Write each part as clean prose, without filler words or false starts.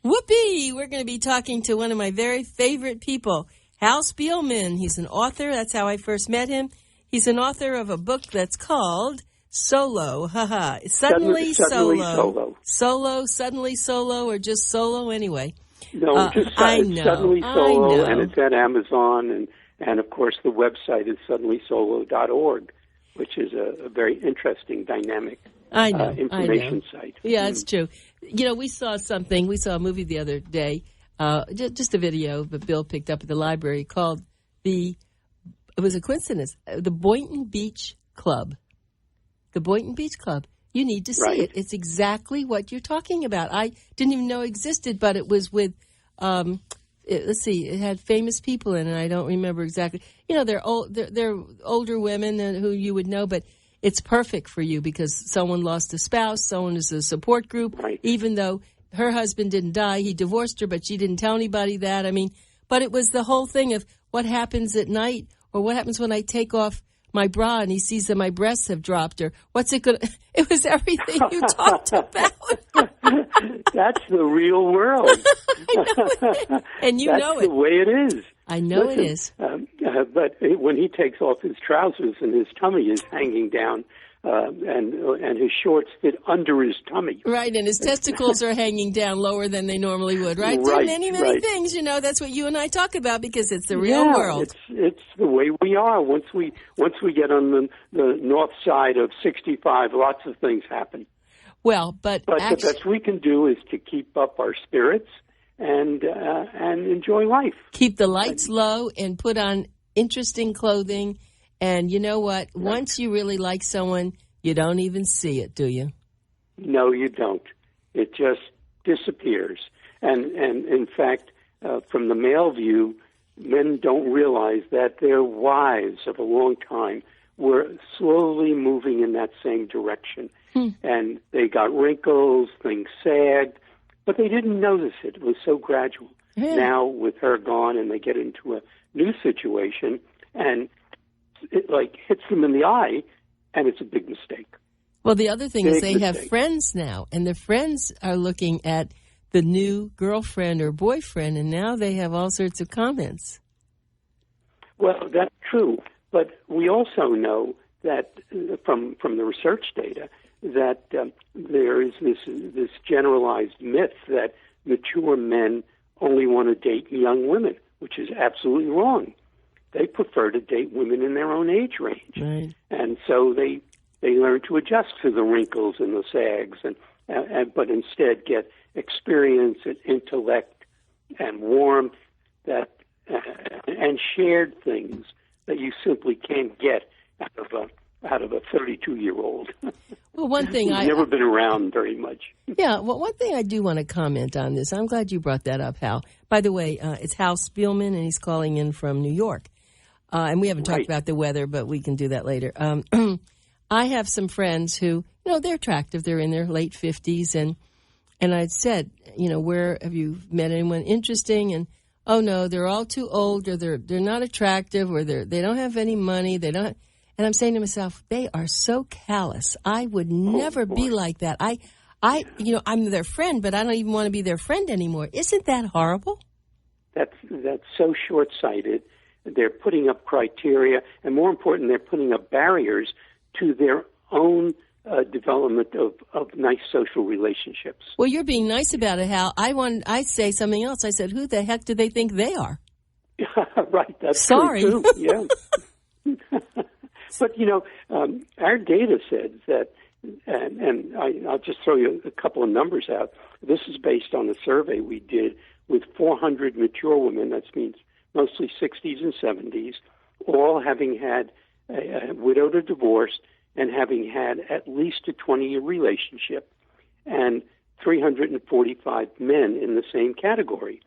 Whoopee! We're going to be talking to one of my very favorite people, Hal Spielman. He's an author. That's how I first met him. He's an author of a book that's called Solo. Suddenly Solo. Suddenly Solo, or just Solo anyway. No, just Suddenly Solo, and it's at Amazon, and of course the website is suddenlysolo.org, which is a very interesting, dynamic information site. Yeah, it's true. You know, we saw a movie the other day, just a video that Bill picked up at the library called it was a coincidence, the Boynton Beach Club. The Boynton Beach Club. You need to see it. It's exactly what you're talking about. I didn't even know it existed, but it was with, let's see, it had famous people in it. I don't remember exactly. You know, they're older women who you would know, but it's perfect for you because someone lost a spouse, someone is a support group, even though her husband didn't die. He divorced her, but she didn't tell anybody that. I mean, but it was the whole thing of what happens at night or what happens when I take off my bra and he sees that my breasts have dropped, or what's it going to... It was everything you talked about. That's the real world. And you know it. That's the way it is. I know it is. But when he takes off his trousers and his tummy is hanging down, and his shorts fit under his tummy. Right, and his testicles are hanging down lower than they normally would, right? Right, many things, you know, that's what you and I talk about because it's the real world. It's the way we are. Once we get on the north side of 65, lots of things happen. Well, but the best we can do is to keep up our spirits and enjoy life. Keep the lights low and put on interesting clothing. And you know what? Once you really like someone, you don't even see it, do you? No, you don't. It just disappears. And in fact, from the male view, men don't realize that their wives of a long time were slowly moving in that same direction. And they got wrinkles, things sagged, but they didn't notice it. It was so gradual. Now, with her gone, and they get into a new situation, and it hits them in the eye, and it's a big mistake. Well, the other thing is they have friends now, and the friends are looking at the new girlfriend or boyfriend, and now they have all sorts of comments. Well, that's true, but we also know that from the research data that there is this generalized myth that mature men only want to date young women, which is absolutely wrong. They prefer to date women in their own age range. Right. And so they learn to adjust to the wrinkles and the sags, but instead get experience and intellect and warmth and shared things that you simply can't get out of a 32-year-old. Well, one thing I've never been around very much. Yeah, well, one thing I do want to comment on this. I'm glad you brought that up, Hal. By the way, it's Hal Spielman, and he's calling in from New York. And we haven't talked about the weather, but we can do that later. I have some friends who, they're attractive. They're in their late 50s. And I'd said, where have you met anyone interesting? And, oh, no, they're all too old, or they're not attractive, or they don't have any money. They don't. And I'm saying to myself, they are so callous. I would never be like that. I'm their friend, but I don't even want to be their friend anymore. Isn't that horrible? That's so short-sighted. They're putting up criteria, and more important, they're putting up barriers to their own development of nice social relationships. Well, you're being nice about it, Hal. I say something else. I said, who the heck do they think they are? Right, that's Sorry. true, too. Yeah. But, our data says that, and I'll just throw you a couple of numbers out. This is based on a survey we did with 400 mature women, that means mostly 60s and 70s, all having had a widowed or divorced and having had at least a 20-year relationship, and 345 men in the same category.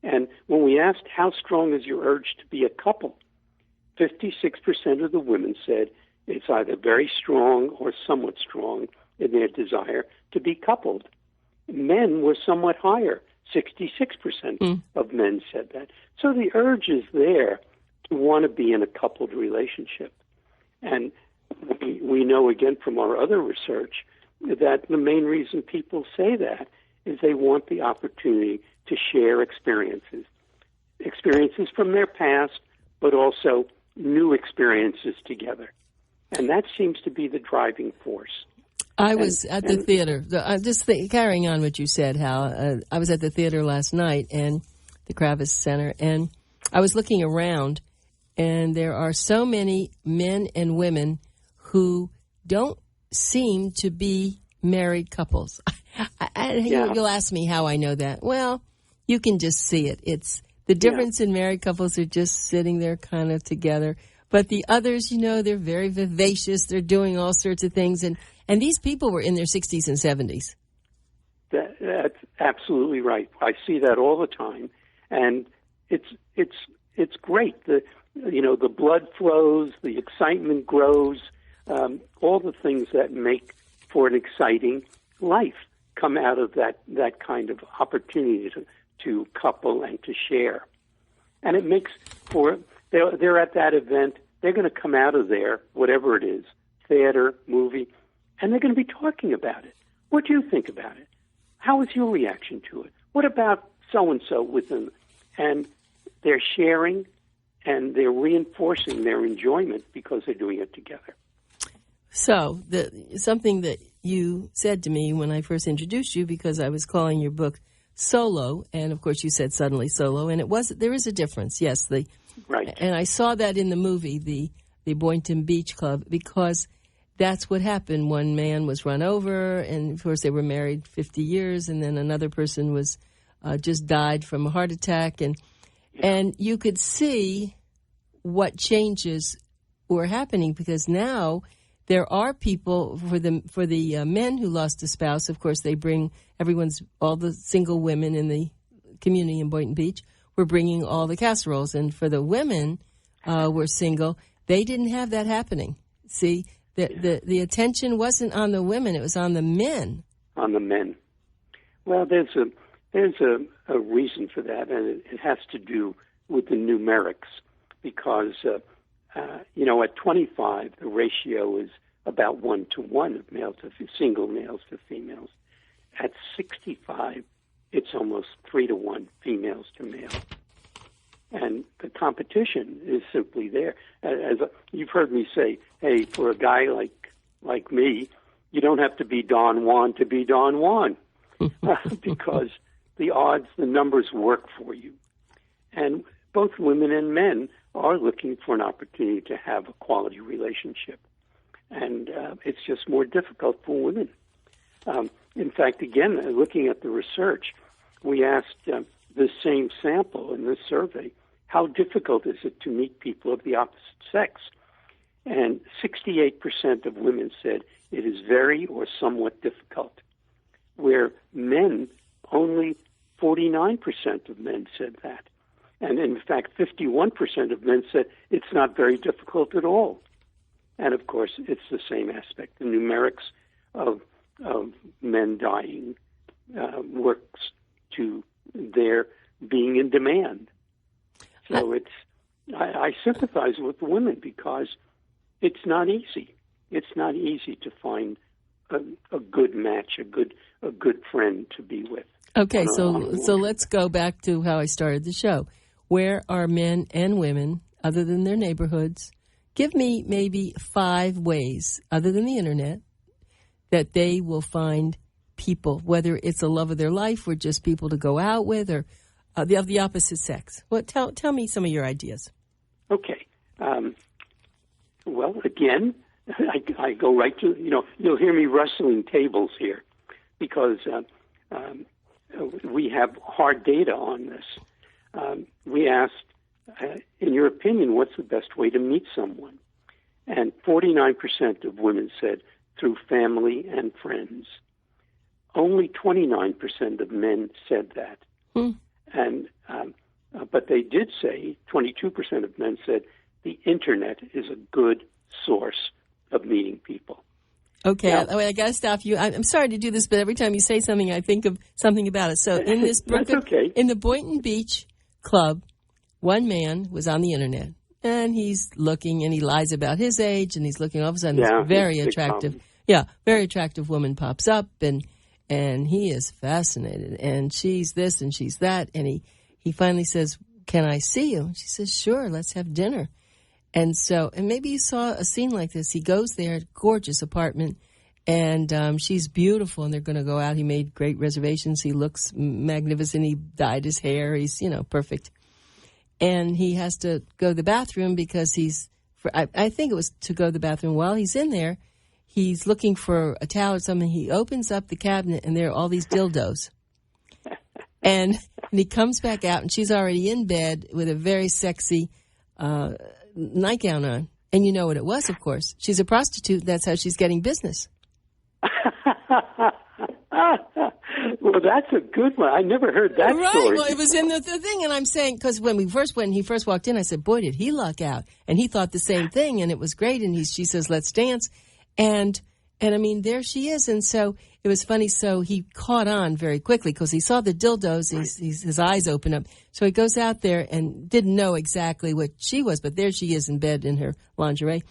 And when we asked how strong is your urge to be a couple, 56% of the women said it's either very strong or somewhat strong in their desire to be coupled. Men were somewhat higher. 66% of men said that. So the urge is there to want to be in a coupled relationship. And we know, again, from our other research that the main reason people say that is they want the opportunity to share experiences from their past, but also new experiences together. And that seems to be the driving force. I was at the theater. Carrying on what you said, Hal, I was at the theater last night, and the Kravis Center, and I was looking around, and there are so many men and women who don't seem to be married couples. You'll ask me how I know that. Well, you can just see it. It's the difference in married couples are just sitting there kind of together. But the others, they're very vivacious. They're doing all sorts of things. And these people were in their 60s and 70s. That's absolutely right. I see that all the time. And it's great. The blood flows, the excitement grows, all the things that make for an exciting life come out of that kind of opportunity to couple and to share. And it makes for, they're at that event, they're going to come out of there, whatever it is, theater, movie, and they're going to be talking about it. What do you think about it? How was your reaction to it? What about so-and-so with them? And they're sharing and they're reinforcing their enjoyment because they're doing it together. So, something that you said to me when I first introduced you, because I was calling your book Solo, and of course you said Suddenly Solo, and there is a difference, yes. Right. And I saw that in the movie, the Boynton Beach Club, because that's what happened. One man was run over, and of course they were married 50 years, and then another person was just died from a heart attack, and you could see what changes were happening, because now there are people for the men who lost a spouse. Of course, they bring all the single women in the community in Boynton Beach were bringing all the casseroles, and for the women were single. They didn't have that happening. See, the attention wasn't on the women; it was on the men. On the men. Well, there's a reason for that, and it has to do with the numerics, because at 25 the ratio is about 1-to-1 of males to single males to females. At 65, it's almost 3-to-1 females to males. And the competition is simply there. As you've heard me say, hey, for a guy like me, you don't have to be Don Juan to be Don Juan, because the odds, the numbers work for you. And both women and men are looking for an opportunity to have a quality relationship. And it's just more difficult for women. In fact, again, looking at the research, we asked this same sample in this survey, how difficult is it to meet people of the opposite sex? And 68% of women said it is very or somewhat difficult, where men, only 49% of men said that. And in fact, 51% of men said it's not very difficult at all. And of course, it's the same aspect. The numerics of men dying works to their being in demand. So I sympathize with the women, because it's not easy. It's not easy to find a good match, a good friend to be with. Okay, so let's go back to how I started the show. Where are men and women, other than their neighborhoods? Give me maybe 5 ways, other than the internet, that they will find people, whether it's a love of their life or just people to go out with, or of the opposite sex. Well, tell me some of your ideas. Okay. Well, again, I go right to, you'll hear me rustling tables here, because we have hard data on this. We asked, in your opinion, what's the best way to meet someone? And 49% of women said through family and friends. Only 29% of men said that. And but they did say, 22% of men said, the internet is a good source of meeting people. Okay, I got to stop you. I'm sorry to do this, but every time you say something, I think of something about it. So in this book, in the Boynton Beach Club, one man was on the internet, and he's looking, and he lies about his age, and he's looking. All of a sudden, this very attractive, very attractive woman pops up, and And he is fascinated. And she's this and she's that. And he finally says, "Can I see you?" She says, "Sure, let's have dinner." And so, and maybe you saw a scene like this. He goes there, gorgeous apartment, and she's beautiful, and they're going to go out. He made great reservations. He looks magnificent. He dyed his hair. He's, perfect. And he has to go to the bathroom because I think it was to go to the bathroom. While he's in there, he's looking for a towel or something. He opens up the cabinet, and there are all these dildos. And he comes back out, and she's already in bed with a very sexy nightgown on. And you know what it was, of course. She's a prostitute. That's how she's getting business. Well, that's a good one. I never heard that right. story. Well, it was in the thing, and I'm saying, because when he first walked in, I said, "Boy, did he luck out." And he thought the same thing, and it was great. And she says, "Let's dance." And I mean, there she is. And so it was funny. So he caught on very quickly because he saw the dildos. His eyes open up. So he goes out there and didn't know exactly what she was, but there she is in bed in her lingerie.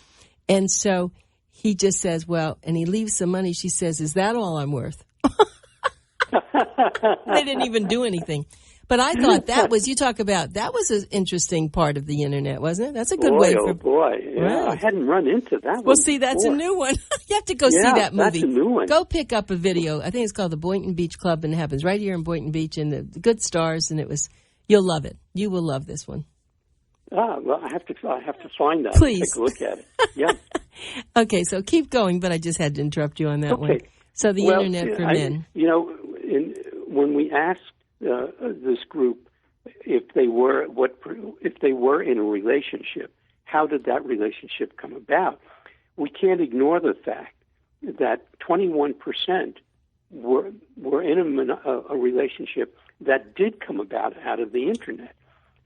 And so he just says, "Well," and he leaves some money. She says, "Is that all I'm worth?" They didn't even do anything. But I thought that was an interesting part of the internet, wasn't it? That's a good way for... boy. Yeah, right. I hadn't run into that one. Well, see, that's a new one. You have to go see that movie. That's a new one. Go pick up a video. I think it's called the Boynton Beach Club, and it happens right here in Boynton Beach, and the good stars, and you'll love it. You will love this one. Well, I have to find that. Please. Take a look at it. Yeah. Okay, so keep going, but I just had to interrupt you on that one. So the internet for men. When we asked this group if they were in a relationship, how did that relationship come about? We can't ignore the fact that 21% were in a relationship that did come about out of the internet.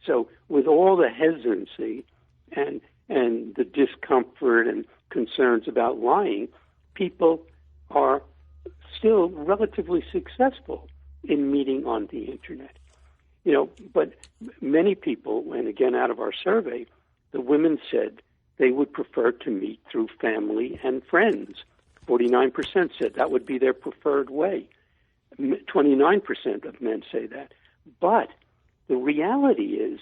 So with all the hesitancy and the discomfort and concerns about lying, people are still relatively successful in meeting on the internet. But many people, and again out of our survey, the women said they would prefer to meet through family and friends. 49% said that would be their preferred way. 29% of men say that. But the reality is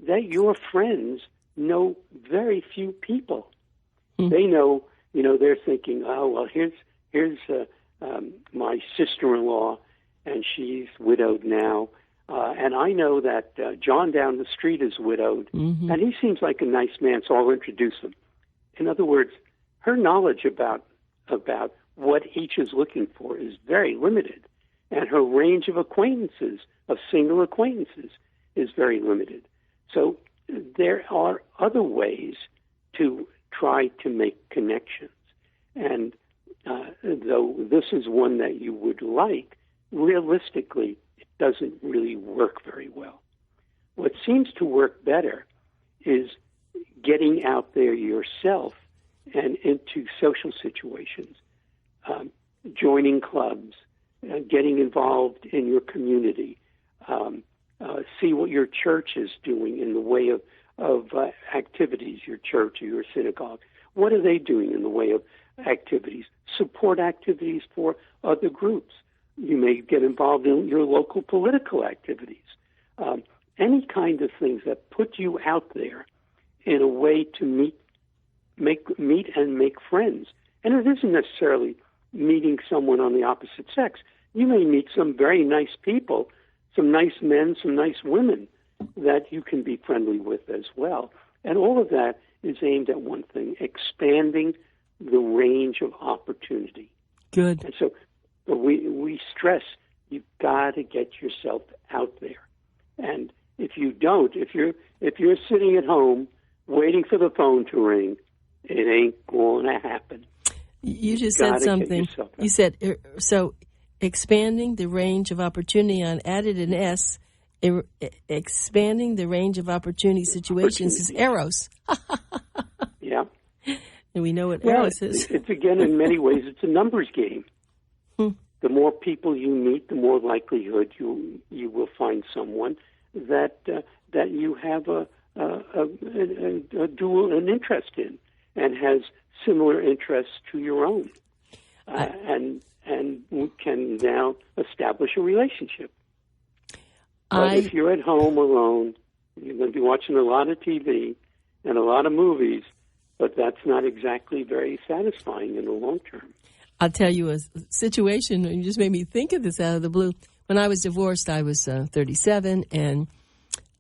that your friends know very few people. They know, they're thinking, "Oh, well, here's my sister-in-law, and she's widowed now. And I know that John down the street is widowed, and he seems like a nice man, so I'll introduce him." In other words, her knowledge about what each is looking for is very limited, and her range of acquaintances, of single acquaintances, is very limited. So there are other ways to try to make connections. And though this is one that you would like, realistically, it doesn't really work very well. What seems to work better is getting out there yourself and into social situations, joining clubs, getting involved in your community, see what your church is doing in the way of activities, your church or your synagogue. What are they doing in the way of activities? Support activities for other groups. You may get involved in your local political activities. Any kind of things that put you out there in a way to meet and make friends. And it isn't necessarily meeting someone on the opposite sex. You may meet some very nice people, some nice men, some nice women that you can be friendly with as well. And all of that is aimed at one thing, expanding the range of opportunity. Good. And so we stress you've got to get yourself out there. And if you don't, if you're sitting at home waiting for the phone to ring, it ain't going to happen. You just said something. You said, so expanding the range of opportunity, on added an S, expanding the range of opportunity situations is Eros. Yeah. And we know what Eros is. It's again, in many ways, it's a numbers game. The more people you meet, the more likelihood you will find someone that you have an interest in and has similar interests to your own. And and we can now establish a relationship. But if you're at home alone, you're going to be watching a lot of TV and a lot of movies, but that's not exactly very satisfying in the long term. I'll tell you a situation, and you just made me think of this out of the blue. When I was divorced, I was 37, and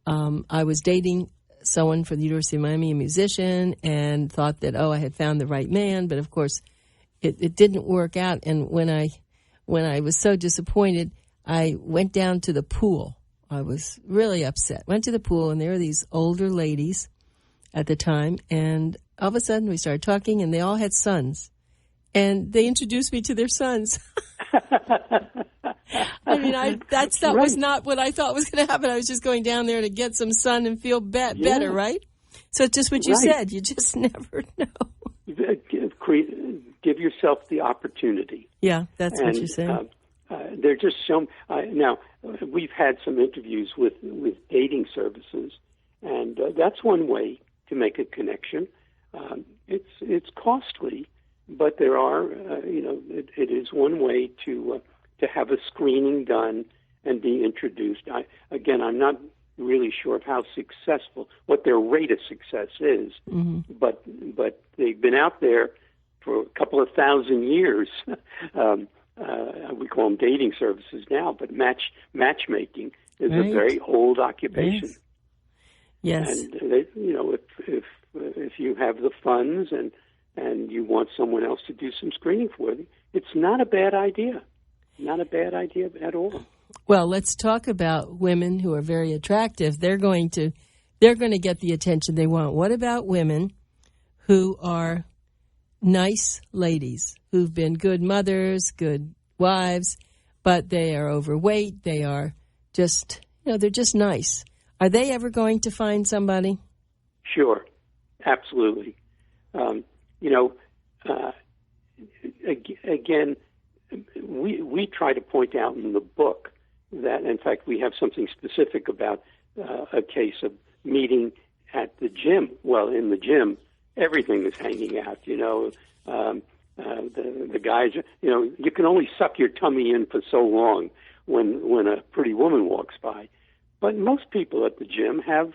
I was dating someone from the University of Miami, a musician, and thought that, I had found the right man. But, of course, it didn't work out. And when I was so disappointed, I went down to the pool. I was really upset. Went to the pool, and there were these older ladies at the time. And all of a sudden, we started talking, and they all had sons. And they introduced me to their sons. I mean, that was not what I thought was going to happen. I was just going down there to get some sun and feel better, right? So it's just what you said. You just never know. Give yourself the opportunity. Yeah, that's what you're saying. They're just so... now, we've had some interviews with dating services, and that's one way to make a connection. It's costly, but there are, it is one way to have a screening done and be introduced. I'm not really sure of how successful, what their rate of success is, but they've been out there for a couple of thousand years. We call them dating services now, but matchmaking is a very old occupation. Yes. And if you have the funds and you want someone else to do some screening for you, it's not a bad idea. Not a bad idea at all. Well, let's talk about women who are very attractive. They're going to get the attention they want. What about women who are nice ladies, who've been good mothers, good wives, but they are overweight? They are just, they're just nice. Are they ever going to find somebody? Sure, absolutely. Again, we try to point out in the book that, in fact, we have something specific about a case of meeting at the gym. Well, in the gym, everything is hanging out. The guys. You can only suck your tummy in for so long when a pretty woman walks by. But most people at the gym have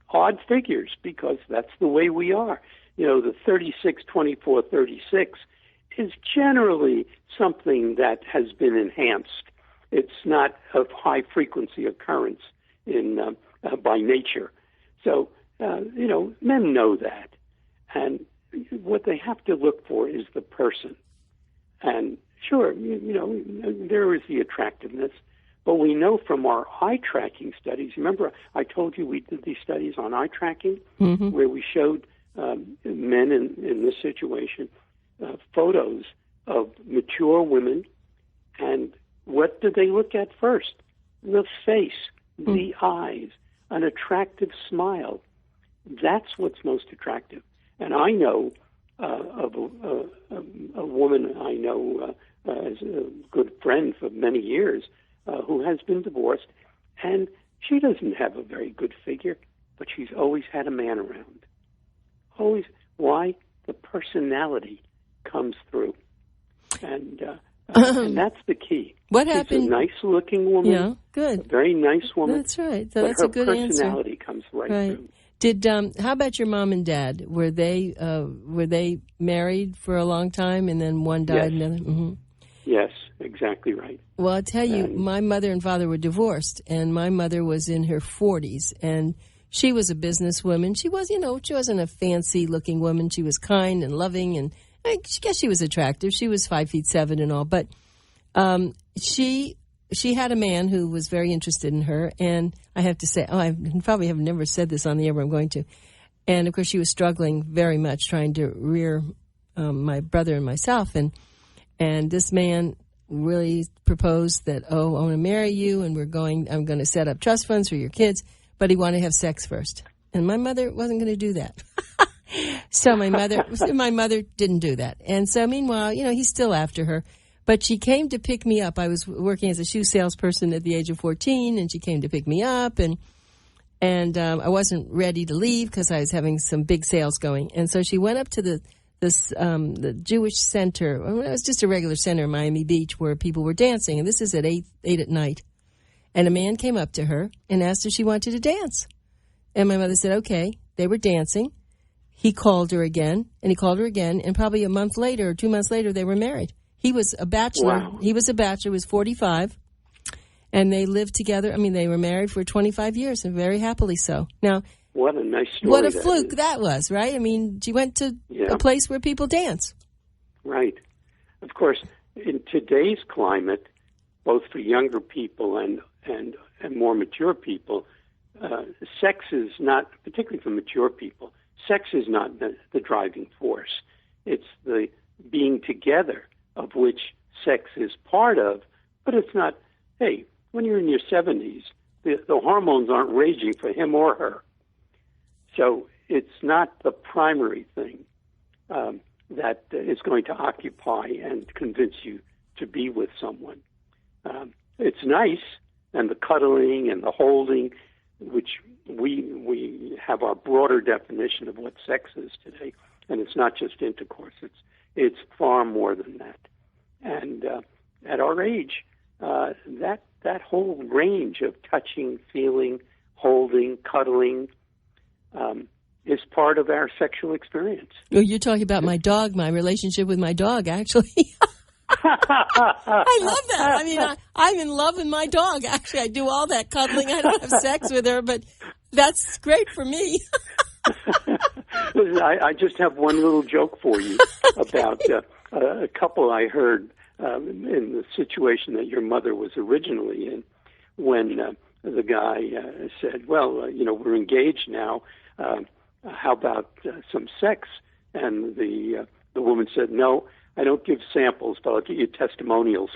odd figures because that's the way we are. The 36, 24, 36 is generally something that has been enhanced. It's not of high frequency occurrence by nature. So, men know that. And what they have to look for is the person. And sure, there is the attractiveness. But we know from our eye tracking studies, remember I told you we did these studies on eye tracking, where we showed men in this situation photos of mature women, and what do they look at first? The face, the eyes, an attractive smile. That's what's most attractive. And I know of a woman I know as a good friend for many years who has been divorced, and she doesn't have a very good figure, but she's always had a man around. Always. Why? The personality comes through. And that's the key. What happened? She's a nice-looking woman. Yeah, good. A very nice woman. That's right. So that's a good answer. But her personality comes right through. How about your mom and dad? Were they married for a long time, and then one died? Yes. Another? Mm-hmm. Yes, exactly right. Well, I'll tell you, my mother and father were divorced, and my mother was in her 40s, and she was a businesswoman. She was, she wasn't a fancy-looking woman. She was kind and loving, and I guess she was attractive. She was 5'7" and all, but she had a man who was very interested in her, and I have to say, I probably have never said this on the air, but I'm going to. And of course, she was struggling very much trying to rear my brother and myself, and this man really proposed that, I want to marry you, and I'm going to set up trust funds for your kids, but he wanted to have sex first. And my mother wasn't going to do that. So my mother didn't do that. And so meanwhile, he's still after her. But she came to pick me up. I was working as a shoe salesperson at the age of 14, and she came to pick me up, and I wasn't ready to leave because I was having some big sales going. And so she went up to the Jewish center. Well, it was just a regular center in Miami Beach where people were dancing, and this is at 8 at night. And a man came up to her and asked if she wanted to dance. And my mother said, okay. They were dancing. He called her again, and he called her again, and probably a month later or 2 months later, they were married. He was a bachelor. Wow. He was a bachelor, was 45, and they lived together. I mean, they were married for 25 years, and very happily so. Now, what a nice story. What a fluke that was, right? I mean, she went to a place where people dance. Right. Of course, in today's climate, both for younger people and more mature people, sex is not, particularly for mature people, sex is not the driving force. It's the being together, of which sex is part of, but it's not, hey, when you're in your 70s, the hormones aren't raging for him or her. So it's not the primary thing that is going to occupy and convince you to be with someone. It's nice, and the cuddling and the holding, which we have our broader definition of what sex is today, and it's not just intercourse. It's far more than that. And at our age, that whole range of touching, feeling, holding, cuddling is part of our sexual experience. Well, you're talking about my dog, my relationship with my dog, actually. I love that. I mean, I'm in love with my dog. Actually, I do all that cuddling. I don't have sex with her, but that's great for me. I just have one little joke for you about a couple I heard in the situation that your mother was originally in, when the guy said, well, we're engaged now. How about some sex? And the woman said, no, I don't give samples, but I'll give you testimonials.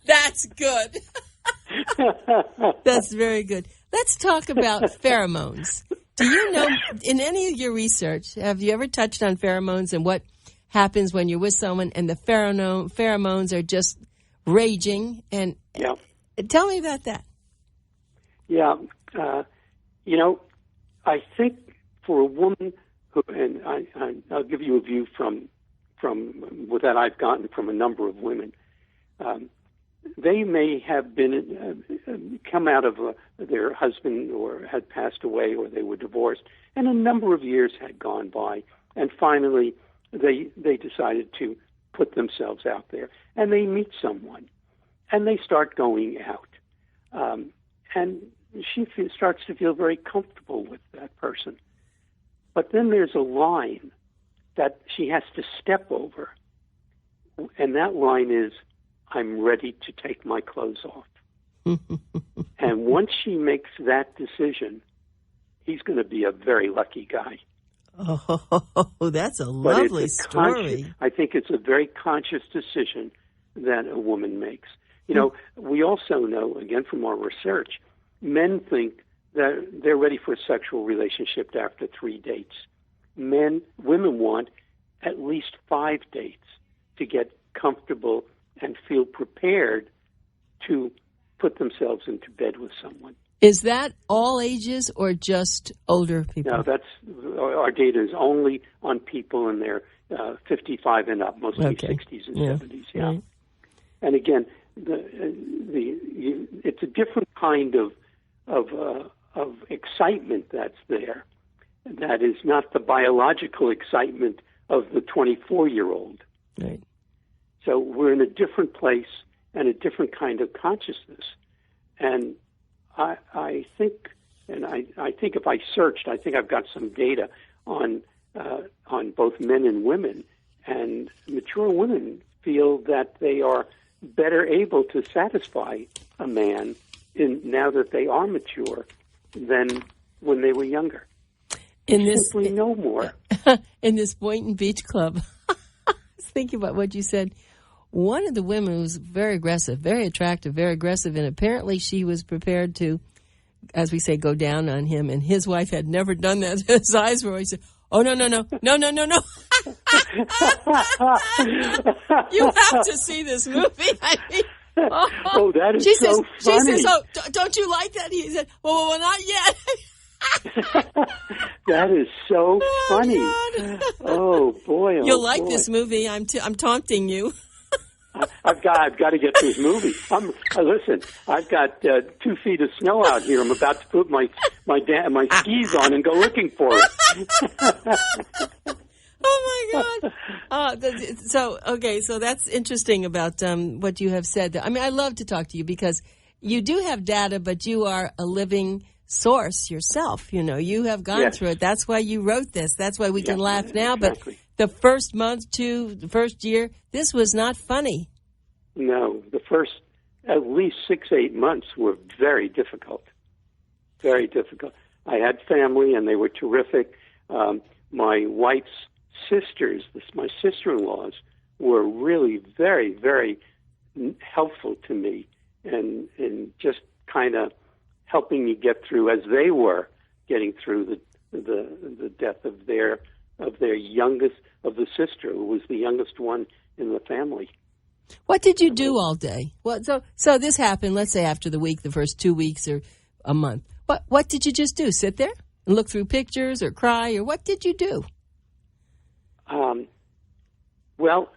That's good. That's very good. Let's talk about pheromones. Do you know, in any of your research, have you ever touched on pheromones and what happens when you're with someone and the pheromones are just raging? And yeah. Tell me about that. Yeah. I think for a woman who, and I'll give you a view from that I've gotten from a number of women. They may have been come out of their husband or had passed away, or they were divorced, and a number of years had gone by, and finally they decided to put themselves out there, and they meet someone, and they start going out, and she starts to feel very comfortable with that person. But then there's a line that she has to step over, and that line is, I'm ready to take my clothes off. And once she makes that decision, he's going to be a very lucky guy. Oh, that's a lovely story. I think it's a very conscious decision that a woman makes. We also know, again from our research, men think that they're ready for a sexual relationship after 3 dates. Women want at least 5 dates to get comfortable and feel prepared to put themselves into bed with someone. Is that all ages or just older people? No, our data is only on people in their 55 and up, mostly 60s and 70s. Yeah, right. And again, it's a different kind of excitement that's there. That is not the biological excitement of the 24-year-old. Right. So we're in a different place and a different kind of consciousness. And I think if I searched, I think I've got some data on both men and women. And mature women feel that they are better able to satisfy a man now that they are mature than when they were younger. Simply no more. In this Boynton Beach Club, I was thinking about what you said. One of the women was very aggressive, very attractive, very aggressive, and apparently she was prepared to, as we say, go down on him, and his wife had never done that. His eyes were always, oh, no. You have to see this movie. I mean, that is funny. She says, oh, don't you like that? He said, well, not yet. That is so funny. Oh boy! Oh, You'll like boy. this movie. I'm taunting you. I've got to get this movie. Listen, I've got 2 feet of snow out here. I'm about to put my skis on and go looking for it. Oh my God! So that's interesting about what you have said. I mean, I love to talk to you because you do have data, but you are a living source yourself. You know, you have gone through it. That's why you wrote this. That's why we can laugh now. Exactly. But the first month, the first year, this was not funny. No, the first at least 6-8 months were very difficult. Very difficult. I had family, and they were terrific. My wife's sisters, my sister-in-laws, were really very, very helpful to me, and just kind of helping me get through as they were getting through the death of their youngest, of the sister who was the youngest one in the family. What did you do all day? Well, so this happened, let's say after the first 2 weeks or a month. What did you just do? Sit there and look through pictures or cry, or what did you do? Well,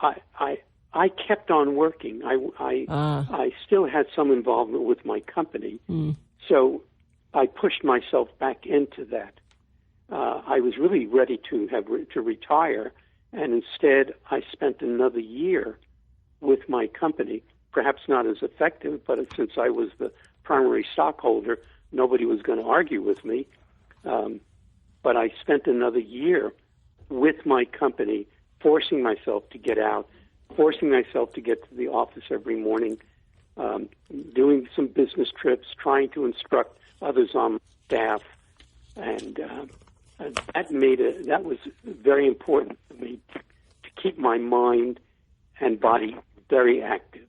I kept on working. I still had some involvement with my company, so I pushed myself back into that. I was really ready to retire, and instead I spent another year with my company. Perhaps not as effective, but since I was the primary stockholder, nobody was going to argue with me. But I spent another year with my company, forcing myself to get out, forcing myself to get to the office every morning, doing some business trips, trying to instruct others on my staff, and that was very important for me to keep my mind and body very active.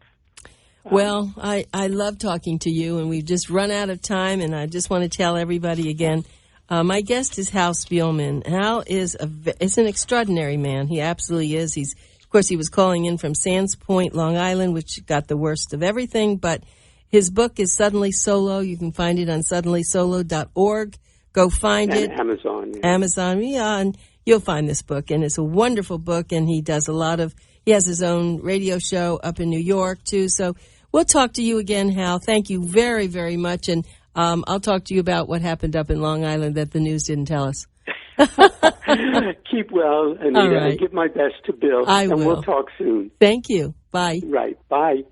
Well, I love talking to you, and we've just run out of time, and I just want to tell everybody again, my guest is Hal Spielman. Hal is an extraordinary man. He absolutely is. Of course, he was calling in from Sands Point, Long Island, which got the worst of everything, but his book is Suddenly Solo. You can find it on SuddenlySolo.org. Go find it. Amazon. Yeah. Amazon, and you'll find this book, and it's a wonderful book, and he does he has his own radio show up in New York, too, so we'll talk to you again, Hal. Thank you very, very much, and I'll talk to you about what happened up in Long Island that the news didn't tell us. Keep well, Anita, and give my best to Bill. I will. We'll talk soon. Thank you. Bye. Right. Bye.